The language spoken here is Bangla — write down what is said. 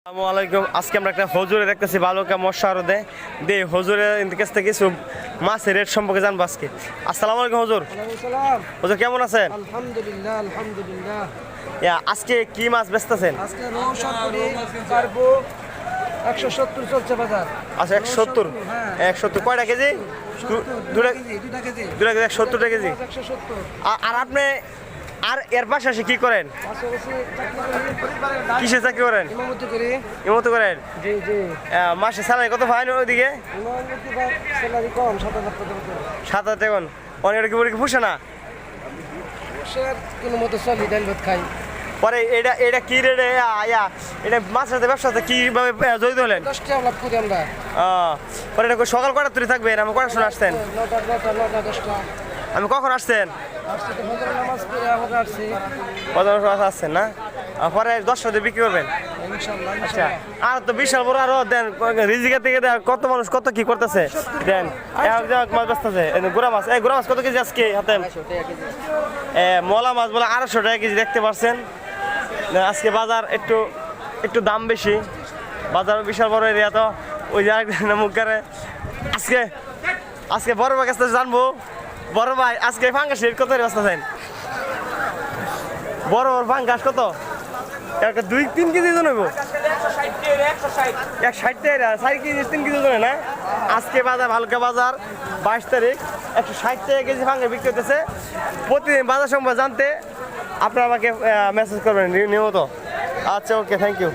আসসালামু আলাইকুম। আজকে আমরা একটা হজুরে দেখতেছি বালুকা মশারদে দে হজুরের কাছ থেকে কিছু মাছের রেট সম্পর্কে জানবো আজকে। আসসালামু আলাইকুম হুজুর। হুজুর কেমন আছেন? আলহামদুলিল্লাহ আলহামদুলিল্লাহ। আজকে কি মাছ বেচতেছেন? আজকে রৌশন করি কার্পো 170 চলছে বাজার। আচ্ছা 170। 170 কয়টা কেজি? 2 কেজি 2 কেজি 170 টাকা কেজি। 170। আর আপনি আর এর পাশাপাশি কি করেন? পাশাপাশি চাকরি করি। কিসে চাকরি করেন? ইমামতি করি। ইমামতি করেন? জি জি। মাসে স্যালারি কত পান ওইদিকে? ইমামতি বা স্যালারি কম 7000 টাকা। 7,000 টাকা। অনেক কি পুষে না? সে কোনো মতো চলি ডাল ভাত খাই। পরে এটা কি রেটে এটা মাছের সাথে ব্যবসার সাথে কিভাবে জড়িত হলেন? 10 টাকা লাভ করি আমরা। পরে এটা সকাল কয়টা তুলে থাকবেন? আমি কয়টার সময় আসতেন? 9টা 10টা। আমি কখন আসছেন? আসছে তো ফজর নামাজ পড়ে আমরা আসছি। আসছেন না? পরে 10টাতে বিক্রি করবেন? ইনশাআল্লাহ আচ্ছা। ইনশাআল্লাহ। আর তো বিশাল বড় আরো দেন রিজিকা থেকে দেন কত মানুষ কত কি করতেছে দেন মাছ বেচতেছে গুড়া মাছ গুড়া মাছ কত কেজি আজকে হাতে? মলা মাছ বলে 250 টাকা কেজি দেখতে পাচ্ছেন। আজকে বাজার একটু দাম বেশি, বাজার বিশাল বড় এরিয়া তো ওই যে মুখ করে আজকে বড় ভাই কাছে জানবো। বড় ভাই আজকে ফাঙ্গাস রেট কত বেচতেছেন? বড় ফাঙ্গাস কত? 2-3 কেজি জন হইব? 160 টাকা 4 কেজি 3 কেজি জন না? আজকে বাজার হালকা বাজার 22 তারিখ 160 টাকা কেজি ফাঙ্গা বিক্রি হতেছে। প্রতিদিন বাজার সম্পর্কে জানতে আপনারা আমাকে মেসেজ করবেন নিয়মিত। আচ্ছা ওকে, থ্যাংক ইউ।